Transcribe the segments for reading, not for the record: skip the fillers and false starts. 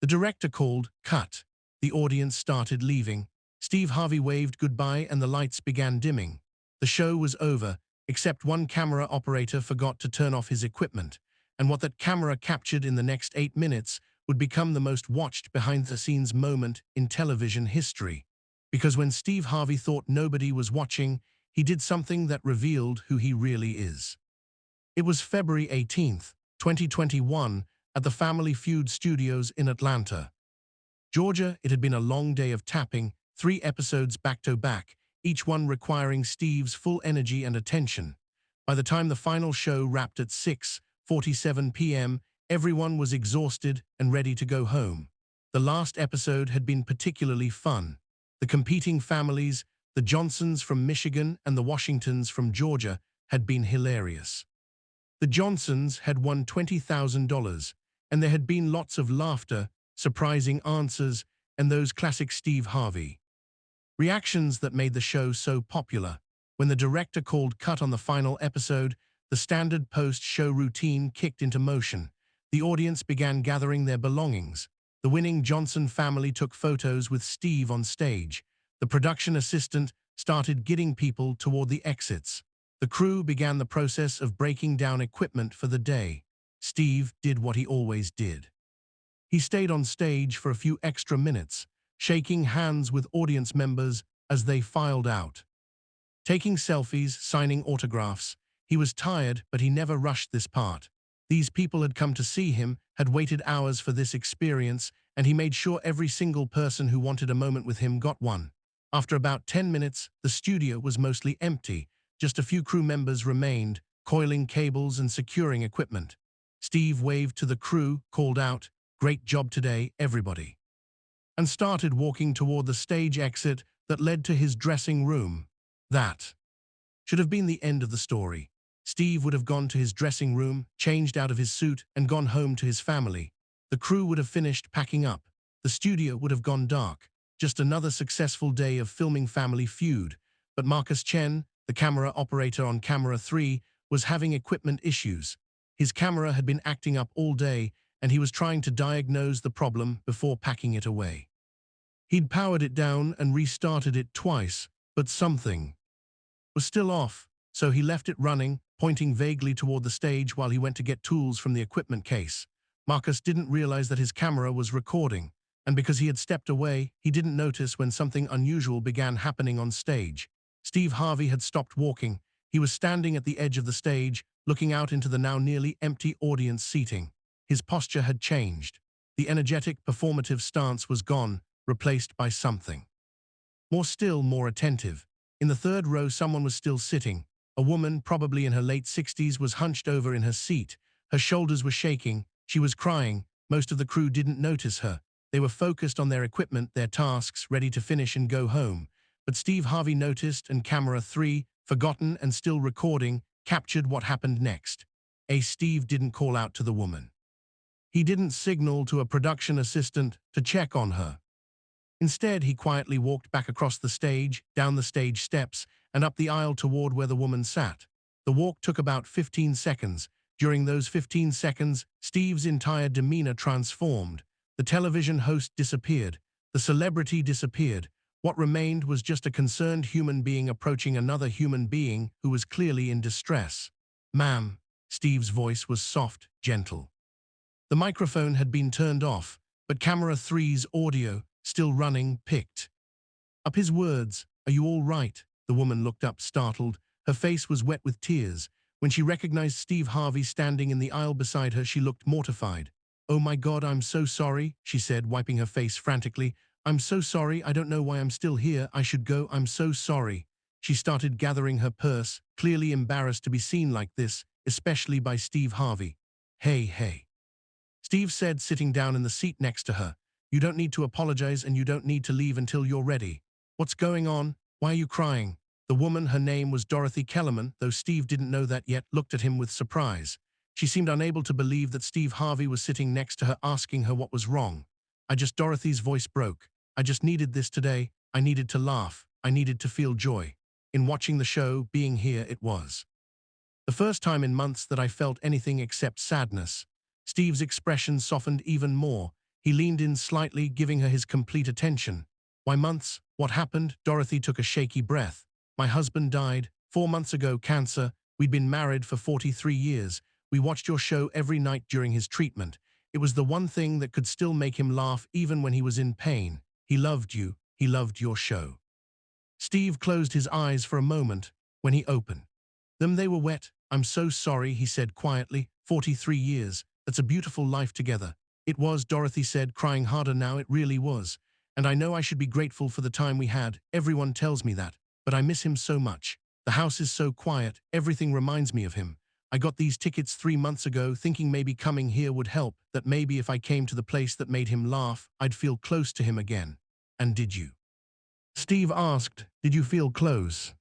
The director called, "Cut." The audience started leaving. Steve Harvey waved goodbye and the lights began dimming. The show was over, except one camera operator forgot to turn off his equipment, and what that camera captured in the next 8 minutes would become the most watched behind-the-scenes moment in television history. Because when Steve Harvey thought nobody was watching, he did something that revealed who he really is. It was February 18th, 2021, at the Family Feud studios in Atlanta, Georgia. It had been a long day of tapping, 3 episodes back-to-back, each one requiring Steve's full energy and attention. By the time the final show wrapped at 6:47 p.m., everyone was exhausted and ready to go home. The last episode had been particularly fun. The competing families, the Johnsons from Michigan and the Washingtons from Georgia, had been hilarious. The Johnsons had won $20,000, and there had been lots of laughter, surprising answers, and those classic Steve Harvey reactions that made the show so popular. When the director called cut on the final episode, the standard post-show routine kicked into motion. The audience began gathering their belongings. The winning Johnson family took photos with Steve on stage. The production assistant started getting people toward the exits. The crew began the process of breaking down equipment for the day. Steve did what he always did. He stayed on stage for a few extra minutes, shaking hands with audience members as they filed out, taking selfies, signing autographs. He was tired, but he never rushed this part. These people had come to see him, had waited hours for this experience, and he made sure every single person who wanted a moment with him got one. After about 10 minutes, the studio was mostly empty. Just a few crew members remained, coiling cables and securing equipment. Steve waved to the crew, called out, "Great job today, everybody," and started walking toward the stage exit that led to his dressing room. That should have been the end of the story. Steve would have gone to his dressing room, changed out of his suit, and gone home to his family. The crew would have finished packing up. The studio would have gone dark. Just another successful day of filming Family Feud. But Marcus Chen, the camera operator on camera 3, was having equipment issues. His camera had been acting up all day, and he was trying to diagnose the problem before packing it away. He'd powered it down and restarted it twice, but something was still off, so he left it running, pointing vaguely toward the stage while he went to get tools from the equipment case. Marcus didn't realize that his camera was recording, and because he had stepped away, he didn't notice when something unusual began happening on stage. Steve Harvey had stopped walking. He was standing at the edge of the stage, looking out into the now nearly empty audience seating. His posture had changed. The energetic, performative stance was gone, replaced by something more still, more attentive. In the third row, someone was still sitting. A woman, probably in her late 60s, was hunched over in her seat. Her shoulders were shaking. She was crying. Most of the crew didn't notice her. They were focused on their equipment, their tasks, ready to finish and go home. But Steve Harvey noticed, and camera 3, forgotten and still recording, captured what happened next. Steve didn't call out to the woman. He didn't signal to a production assistant to check on her. Instead, he quietly walked back across the stage, down the stage steps, and up the aisle toward where the woman sat. The walk took about 15 seconds. During those 15 seconds, Steve's entire demeanor transformed. The television host disappeared. The celebrity disappeared. What remained was just a concerned human being approaching another human being who was clearly in distress. "Ma'am," Steve's voice was soft, gentle. The microphone had been turned off, but camera 3's audio, still running, picked up his words. "Are you all right?" The woman looked up, startled. Her face was wet with tears. When she recognized Steve Harvey standing in the aisle beside her, she looked mortified. "Oh my God, I'm so sorry," she said, wiping her face frantically. "I'm so sorry. I don't know why I'm still here. I should go. I'm so sorry." She started gathering her purse, clearly embarrassed to be seen like this, especially by Steve Harvey. Hey. Steve said, sitting down in the seat next to her. "You don't need to apologize, and you don't need to leave until you're ready. What's going on? Why are you crying?" The woman, her name was Dorothy Kellerman, though Steve didn't know that yet, looked at him with surprise. She seemed unable to believe that Steve Harvey was sitting next to her, asking her what was wrong. Dorothy's voice broke. "I just needed this today. I needed to laugh. I needed to feel joy. In watching the show, being here, it was the first time in months that I felt anything except sadness." Steve's expression softened even more. He leaned in slightly, giving her his complete attention. Why months? What happened? Dorothy took a shaky breath. My husband died 4 months ago, cancer. We'd been married for 43 years. We watched your show every night during his treatment. It was the one thing that could still make him laugh even when he was in pain. He loved you. He loved your show. Steve closed his eyes for a moment. When he opened them, they were wet. I'm so sorry, he said quietly. 43 years. That's a beautiful life together. It was, Dorothy said, crying harder now. It really was. And I know I should be grateful for the time we had. Everyone tells me that. But I miss him so much. The house is so quiet. Everything reminds me of him. I got these tickets 3 months ago, thinking maybe coming here would help, that maybe if I came to the place that made him laugh, I'd feel close to him again. And did you? Steve asked. Did you feel close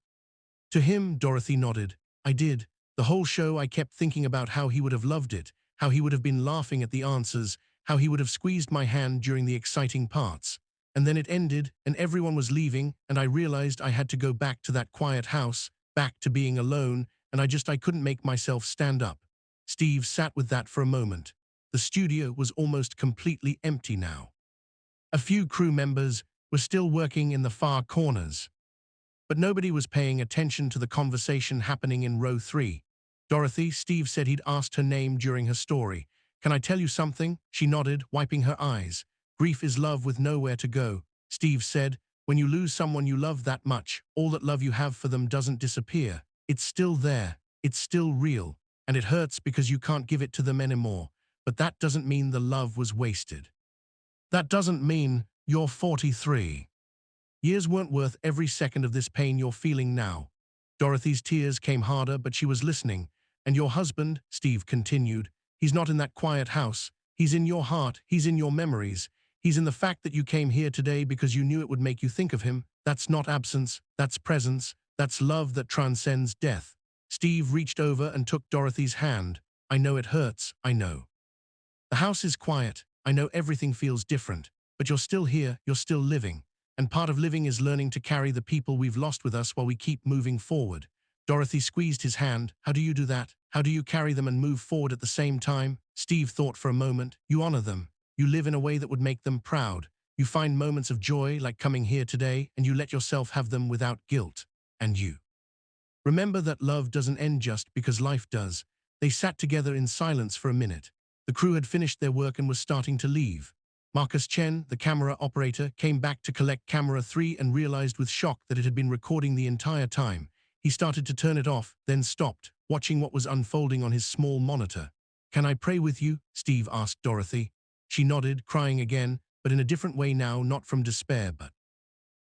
to him? Dorothy nodded. I did. The whole show I kept thinking about how he would have loved it, how he would have been laughing at the answers, how he would have squeezed my hand during the exciting parts. And then it ended, and everyone was leaving, and I realized I had to go back to that quiet house, back to being alone, and I couldn't make myself stand up. Steve sat with that for a moment. The studio was almost completely empty now. A few crew members were still working in the far corners. But nobody was paying attention to the conversation happening in row 3. Dorothy, Steve said he'd asked her name during her story. Can I tell you something? She nodded, wiping her eyes. Grief is love with nowhere to go. Steve said, when you lose someone you love that much, all that love you have for them doesn't disappear. It's still there. It's still real. And it hurts because you can't give it to them anymore. But that doesn't mean the love was wasted. That doesn't mean you're 43. Years weren't worth every second of this pain you're feeling now. Dorothy's tears came harder, but she was listening. And your husband, Steve continued, he's not in that quiet house. He's in your heart. He's in your memories. He's in the fact that you came here today because you knew it would make you think of him. That's not absence. That's presence. That's love that transcends death. Steve reached over and took Dorothy's hand. I know it hurts. I know. The house is quiet. I know everything feels different. But you're still here. You're still living. And part of living is learning to carry the people we've lost with us while we keep moving forward. Dorothy squeezed his hand. How do you do that? How do you carry them and move forward at the same time? Steve thought for a moment. You honor them. You live in a way that would make them proud. You find moments of joy like coming here today, and you let yourself have them without guilt. And you remember that love doesn't end just because life does. They sat together in silence for a minute. The crew had finished their work and was starting to leave. Marcus Chen, the camera operator, came back to collect camera 3 and realized with shock that it had been recording the entire time. He started to turn it off, then stopped, watching what was unfolding on his small monitor. Can I pray with you? Steve asked Dorothy. She nodded, crying again, but in a different way now, not from despair, but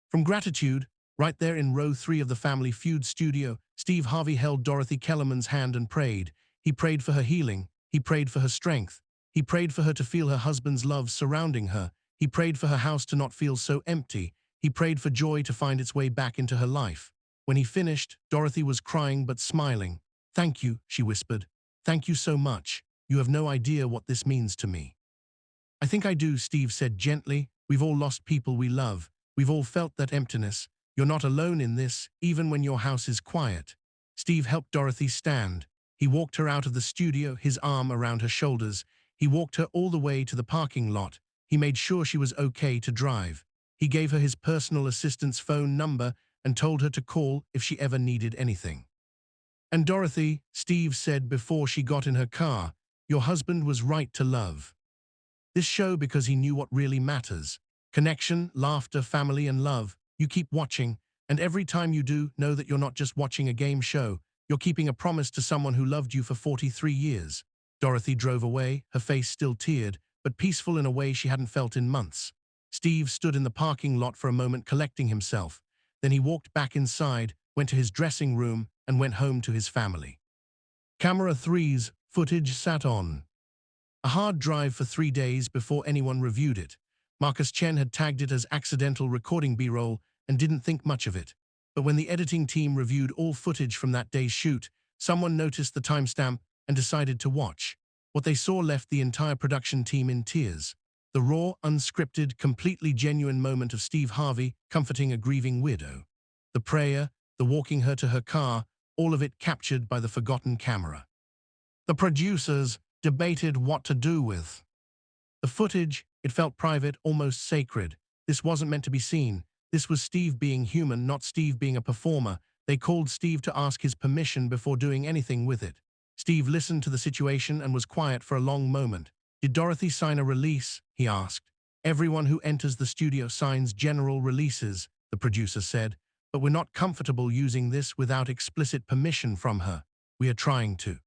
from gratitude. Right there in row 3 of the Family Feud studio, Steve Harvey held Dorothy Kellerman's hand and prayed. He prayed for her healing. He prayed for her strength. He prayed for her to feel her husband's love surrounding her. He prayed for her house to not feel so empty. He prayed for joy to find its way back into her life. When he finished, Dorothy was crying but smiling. Thank you, she whispered. Thank you so much. You have no idea what this means to me. I think I do, Steve said gently. We've all lost people we love. We've all felt that emptiness. You're not alone in this, even when your house is quiet. Steve helped Dorothy stand. He walked her out of the studio, his arm around her shoulders. He walked her all the way to the parking lot. He made sure she was okay to drive. He gave her his personal assistant's phone number and told her to call if she ever needed anything. And Dorothy, Steve said before she got in her car, your husband was right to love this show because he knew what really matters. Connection, laughter, family, and love. You keep watching, and every time you do, know that you're not just watching a game show. You're keeping a promise to someone who loved you for 43 years. Dorothy drove away, her face still teared, but peaceful in a way she hadn't felt in months. Steve stood in the parking lot for a moment, collecting himself. Then he walked back inside, went to his dressing room, and went home to his family. Camera 3's footage sat on a hard drive for 3 days before anyone reviewed it. Marcus Chen had tagged it as accidental recording B-roll and didn't think much of it. But when the editing team reviewed all footage from that day's shoot, someone noticed the timestamp and decided to watch. What they saw left the entire production team in tears. The raw, unscripted, completely genuine moment of Steve Harvey comforting a grieving widow. The prayer, the walking her to her car, all of it captured by the forgotten camera. The producers debated what to do with the footage. It felt private, almost sacred. This wasn't meant to be seen. This was Steve being human, not Steve being a performer. They called Steve to ask his permission before doing anything with it. Steve listened to the situation and was quiet for a long moment. Did Dorothy sign a release? He asked. Everyone who enters the studio signs general releases, the producer said, but we're not comfortable using this without explicit permission from her. We are trying to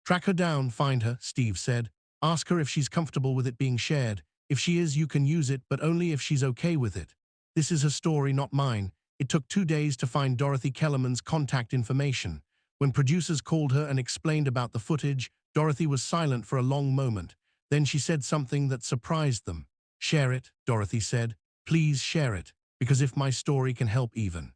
track her down, find her, Steve said. Ask her if she's comfortable with it being shared. If she is, you can use it, but only if she's okay with it. This is her story, not mine. It took 2 days to find Dorothy Kellerman's contact information. When producers called her and explained about the footage, Dorothy was silent for a long moment. Then she said something that surprised them. Share it, Dorothy said. Please share it, because if my story can help even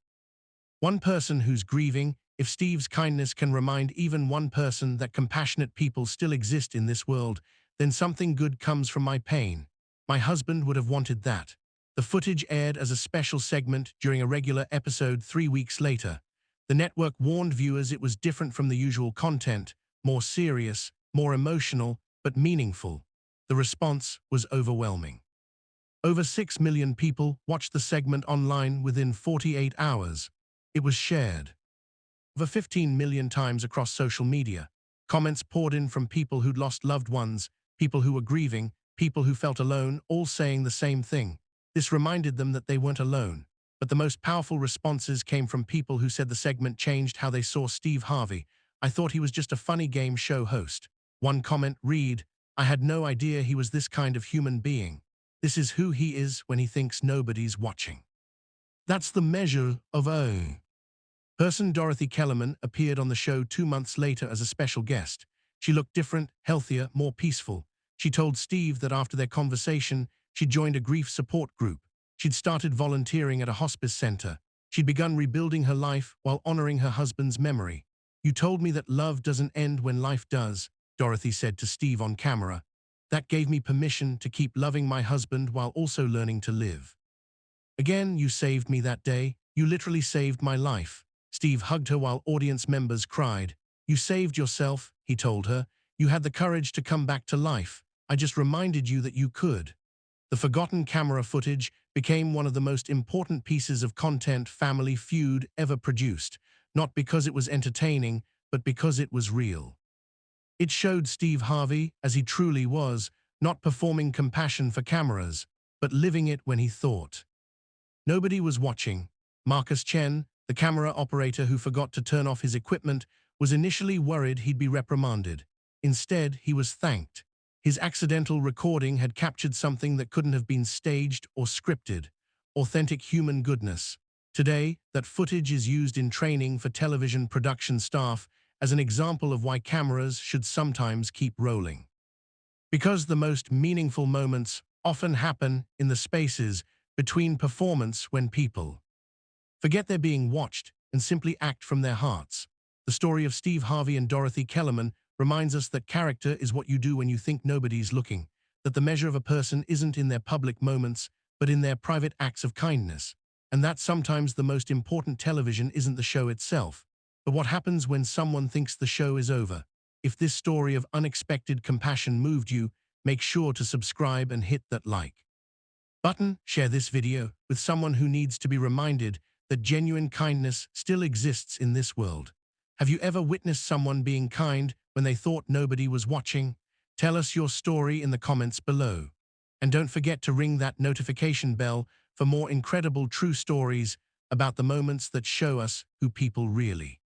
one person who's grieving, if Steve's kindness can remind even one person that compassionate people still exist in this world, then something good comes from my pain. My husband would have wanted that. The footage aired as a special segment during a regular episode 3 weeks later. The network warned viewers it was different from the usual content, more serious, more emotional, but meaningful. The response was overwhelming. Over 6 million people watched the segment online within 48 hours. It was shared over 15 million times across social media. Comments poured in from people who'd lost loved ones, people who were grieving, people who felt alone, all saying the same thing. This reminded them that they weren't alone. But the most powerful responses came from people who said the segment changed how they saw Steve Harvey. I thought he was just a funny game show host. One comment read, I had no idea he was this kind of human being. This is who he is when he thinks nobody's watching. That's the measure of a person. Dorothy Kellerman appeared on the show 2 months later as a special guest. She looked different, healthier, more peaceful. She told Steve that after their conversation, she'd joined a grief support group. She'd started volunteering at a hospice center. She'd begun rebuilding her life while honoring her husband's memory. You told me that love doesn't end when life does, Dorothy said to Steve on camera. That gave me permission to keep loving my husband while also learning to live. Again, you saved me that day. You literally saved my life. Steve hugged her while audience members cried. You saved yourself, he told her. You had the courage to come back to life. I just reminded you that you could. The forgotten camera footage became one of the most important pieces of content Family Feud ever produced, not because it was entertaining, but because it was real. It showed Steve Harvey as he truly was, not performing compassion for cameras, but living it when he thought nobody was watching. Marcus Chen, the camera operator who forgot to turn off his equipment, was initially worried he'd be reprimanded. Instead, he was thanked. His accidental recording had captured something that couldn't have been staged or scripted: authentic human goodness. Today, that footage is used in training for television production staff as an example of why cameras should sometimes keep rolling. Because the most meaningful moments often happen in the spaces between performance, when people forget they're being watched and simply act from their hearts. The story of Steve Harvey and Dorothy Kellerman reminds us that character is what you do when you think nobody's looking, that the measure of a person isn't in their public moments, but in their private acts of kindness, and that sometimes the most important television isn't the show itself, but what happens when someone thinks the show is over. If this story of unexpected compassion moved you, make sure to subscribe and hit that like button. Share this video with someone who needs to be reminded that genuine kindness still exists in this world. Have you ever witnessed someone being kind when they thought nobody was watching? Tell us your story in the comments below. And don't forget to ring that notification bell for more incredible true stories about the moments that show us who people really